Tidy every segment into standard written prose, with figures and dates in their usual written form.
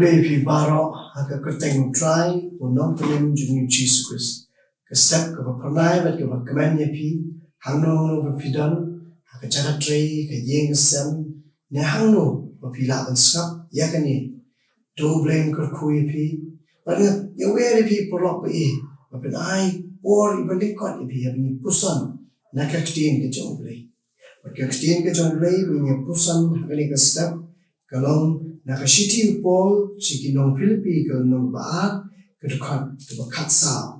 Blei pi baro ka kyrteng try unong penem jung U Jisu ka step ka panai bat ka kamanya pi hangno no pidon ka cara tray ka Jingiaseng ne hangno pila ban skap yakani do blame ka kui pi but ya where pi porok pi but I or even lyngkot pi jingpuson na Ka Ktien ka U Blei but Ka Ktien ka U Blei jingpuson hakani ka step kalong nakashiti upol sikinong Philippi kalong baat kedekhat sa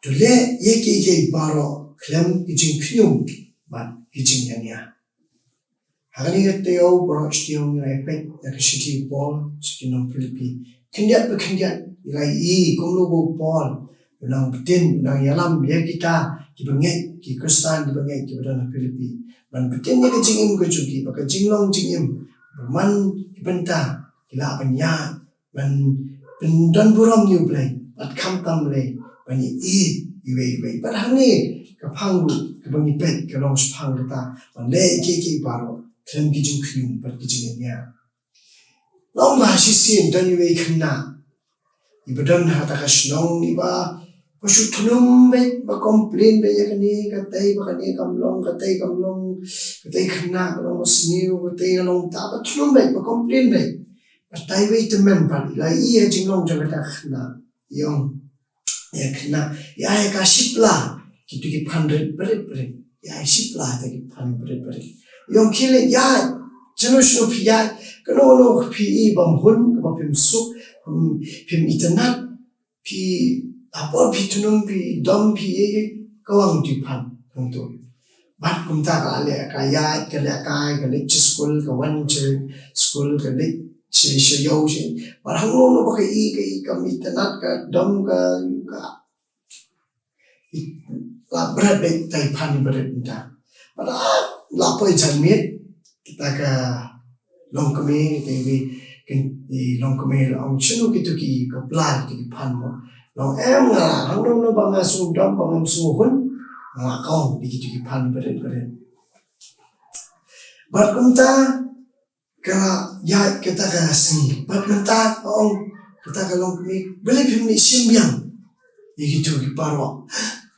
to le ye baro klem jingthmu bat jingianya hakani ka teo boro stiong ngai pet nakashiti upol sikinong Philippi kendiat ilai kumno go pol ulang betin ulang yalam ya kita dibenget ki Kristan dibenget ki badana Philippi ban betin ya jingim ko jugi baka jinglong jingim man benta kila panya man pendon buram U Blei at kam tam le bani iwei but hangi kapang kabangi pet kalong spang ta ban le ki baro klem ki jingkhum bat ki jingnya long ba si sin dan iwei khna ibadon hata ka snong iba pasut thunum be ba complain be yakani ka tai ba kani kamlong khna kalong sniu ka tai kalong ta ba thunum be ba complain be ba tai we temen ba la i jinglong jang ka khna yong ya khna ya ka sipla kitu ki 100 berit ya sipla ta ki 100 berit yong kile ya generation of ya kano pi bam hun ba pim suk pim itanat pi apol pi tunum pi dom pi kawang di pan untuk bat kumta ka le ka ya ka le ka le school ka wan school ka le she yo she par hanglo no ba ka kam itanat ka dom ka la bread be tai pan bread ta para la poi chanmit kita ka long kami long kami ang chinu ki ka plan ki pan mo long em nga hang no bang su dom bang su hun nga kong di ki pan beren but kunta ka ya kita ka sni but menta ong kita ka long kami beli pim ni simbiang di ki paro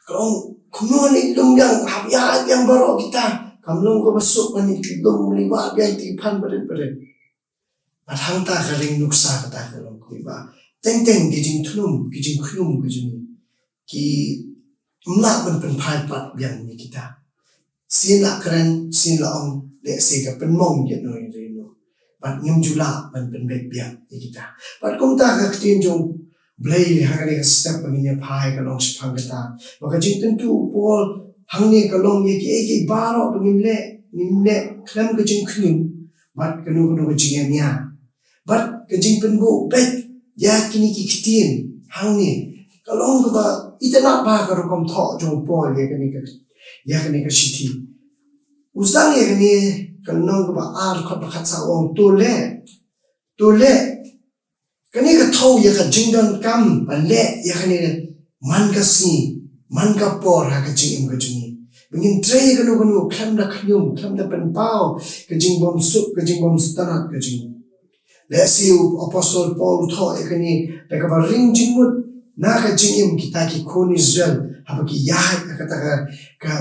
kong kumno ni lumbiang habya yang baro kita kamlong ko masuk ni dum ni wa biai ti pan beren but hang ta ka ring nuksa ka ta ka long ko ba teng ki jingthmu ki jingkhum ki umla ban pen phai pat biang ni kita sin la kran sin la ong le se ka pen mong ye no re no but ngim jula ban pen bek biang ni kita but kum ta Ka Ktien jong Blei hangani ka step bangin phai ka long spang ka ta baka jingten tu pol hangni ka long ye ki baro bangin le nim le klem ka jingkhum but kanu ka jingnya but ka jingpen bu bet ya kini Ki Ktien hangni kalong ba itana ba ka rom tho jong pol ye kani ka shiti usang ye kani kalong ba ar khat sa ong to le kani ka tho ye ka jingdon kam ba le ye kani man ka si man ka por ha ka jingim ka jungi bingin tre kanu kham da pen pao ka jingbom su ka jingbom stanat ka jing let's see Apostle Paul tho ekani taka ba ring jingmut na ka jingim kita ki kon Israel habaki ya ka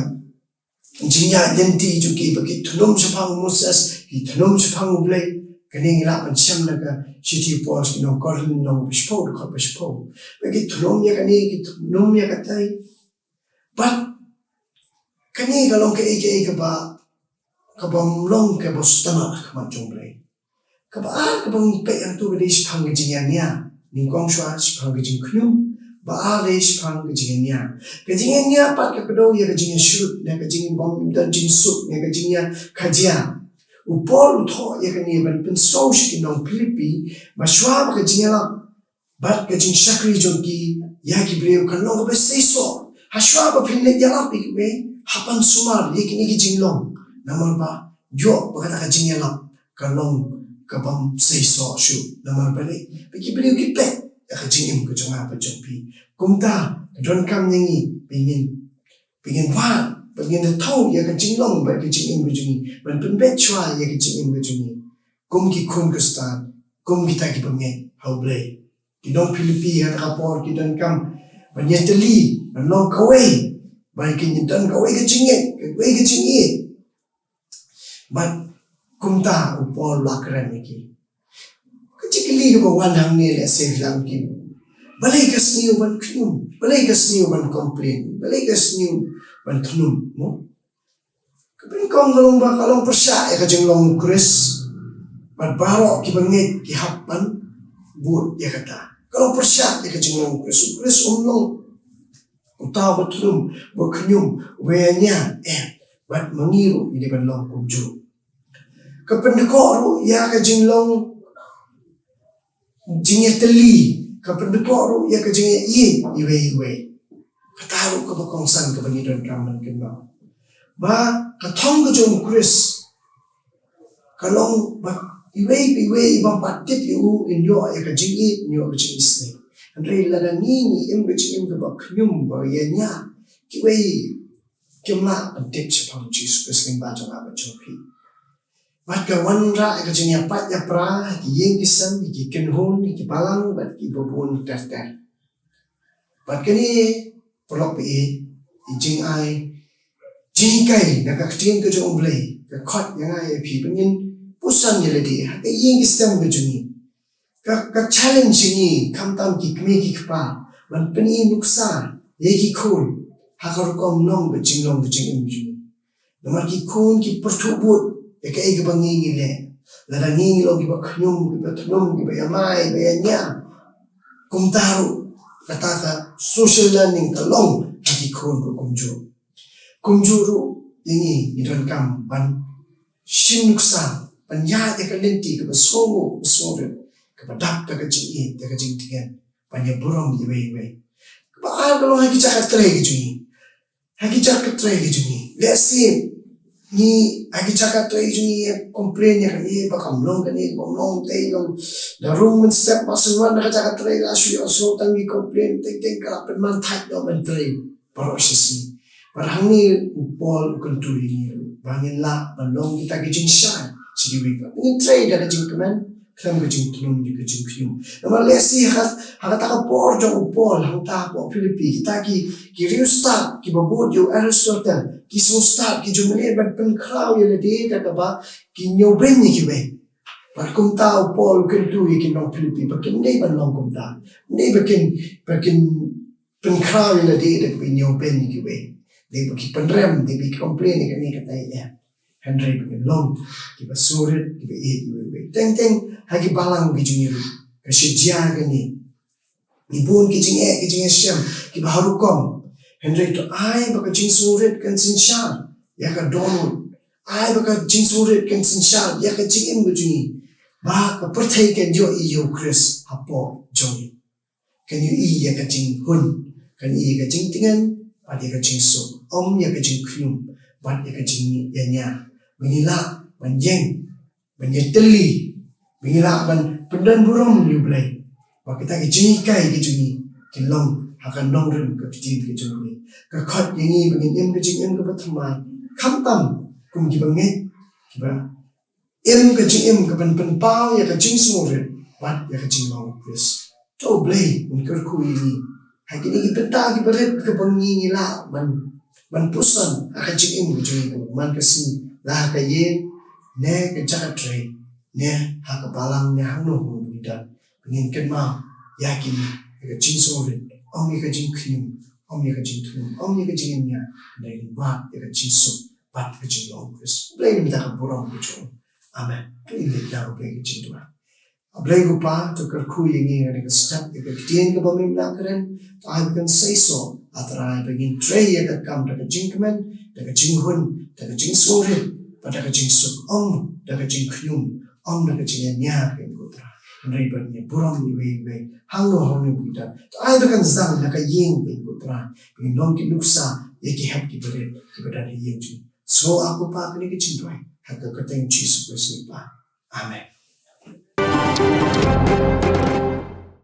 jingya yenti ju ki ba ki thunum chapang Moses ki thunum chapang Blei kani ngila pan syam na ka city Paul ki no korn no bishpo ko bishpo ba ki thunum ya kani ki thunum ya ka tai but kani galong ka ka ba ka bam long ka bostana ka ma jong Blei kaba kabang pe yang tu beli spang ke jingianya ningkong shwa spang ke jingkhum ba le spang ke jingianya pat ka kedo ya ke jingin shoot ne ke jingin bom dan jing sup ne ke jingnya kajia upol tho ya ke ni ban pen so shi nong Philippi ba shwa ba ke jingala bat ke jing shakri jonki ya ki breu kan long ba sei so ha shwa ba phin ne yala pi we hapan sumar ye ki ni ki jinglong namar ba yo ba ka jingala kan long kabam sei so shu namar bale biki beliau ki pet ya ka jingim ko jong apa jongpi kumta don kam nyangi pingin wa pingin thau ya ka jinglong ba ki jingim ko jungi ban pen bet chwa ya ki jingim ko jungi kum ki kun ko stan kum kita ki pengen U Blei ki dong Philippi hat kapor ki dan kam banyeteli non kawai bai ki dan kawai ke jinget ke jingi but kumta upol lakran ki kecikli ko wan hang ni le se lam ki balai ka sniu ban knum balai ka sniu ban complain balai ka sniu ban knum mo kapin kong galong ba kalong persya ka jinglong Khrist but baro ki bangit ki hapan but ya kata kalau persya ka jinglong Khrist umlong utaw batlum bo knyum wenya but mangiru di ban long kumju kapendekoro ya ka jinglong jingeteli kapendekoro ya ka jinge iwei kataru ka bakongsan ka bangidon kaman kenba ba katong ka jong Khrist kalong ba iwei bang patit yu inyo ya ka jingi inyo ka jingisne andre lada ni im ka jingim ka baknyum ba yenya kiwei kimla patit chapang Jesus Christ ba jong aba chopi bat ka wanra ka jingi pat ya pra ki yengisam ki kenhon ki balang bat ki bobon ter bat kani polok pe jing ai jing kai na ka ktien ka jong Blei ka khot yang ai phi pengin pusan ye ledi ka yengisam ka jingi ka challenge ni kamtam ki kmi ki kpa man peni nuksa ye ki khun ha ka kom nong ka jinglong ka jingim jingi namar ki khun ki perthubut e ka e ka bangi le la da ngi lo ki ba khnyum ki ba thnum ki ba yamai ba yanya kumtaru kata ka social learning ka long ki khun ko kumju ru ini idon kam ban shinuksa ban ya de ka lenti ka ba somo ka ba dap ka jingi ka jingtian ban ya burong iwei ka ba a ka lo ha ki cha ka tre ki jingi let's see ni agi chaka to ni complain ya ni ba kamlong ni bomlong te long the room and step masan na chaka tre la shu so tangi complain te ka pen man thak do ben tre parosis parang ni upol kuntu ni bangin la balong kita ki jingshan si wi ba ni tre da jing kemen klam ki jing tulung ki jing khium na lesi ha ta ka por jong upol hang ta po Philippi kita ki restart ki babod yo Aristotle ki so start ki jumle ban pen kraw ye le de da ba ki nyoben ni ki we par kum ta upol kuntu ki no Philippi ba kin nei ban long kum ta nei ba kin pen kraw ye le de da ki nyoben ni ki we de ba ki pen rem de bi complain ni ka ta ya Henry bin long ki ba surit ki ba we teng hagi balang ki jingiru ka shijia ni ibun ki jinge syam ki ba harukom Henry to ai ba ka jing surit kan sin sha ya ka donut ai ba ka jing surit kan sin sha ya ka jingim ki jingi ba ka perthai kan yo U Khrist hapo jong kan yu ya ka jing hun kan ka jing tingan ba ya ka jing so ya ka jing khum ba ya ka jing ya Mengila, menjeng, menyeteli, mengila ban pendan burung U Blei. Wa kita ki jingai ki jungi, ki long hakan nong ren ka ktien ki jungi. Ka khot yangi bangin im ki jing im ka pathamai. Kham tam kum ki banget, ki ba im ka jing im ka ban pau ya ka jing smo ren, wat ya ka jing long Khrist. To Blei un kar ku ini. Ha kini ki penta ki baret ka bangi ngila ban pusan ha ka jing im ki jungi man ka si lah ka yin ne ka chaka tre ne ha ka balang ne hang no hu bidan ngin ken ma ya ki ni ka jing so rin ong ka jing khim ong ka jing thum ong ka jing nya ne ba ka jing so ba ka jing long Khrist Blei ni ta ka borong ku jo amen to ile da ko Blei ki jing do Blei ko pa to kar khu yin ngi ka step ka ktien ka ba mi na karen to I can say so atrai begin tre ya ka kam da ka jing kemen da ka jing hun da ka jing so rin pada ka jing suk da ka jing khum da ka jing nya ka ko tra nei ba ni buram ni we hang no buda to ai da kan zang da ka ying ka ko tra ni long ki luksa ye ki hap ki bare ki bada ni ying ji so aku pa ni ki jing doi ha ka teng Jesus Christ ni pa amen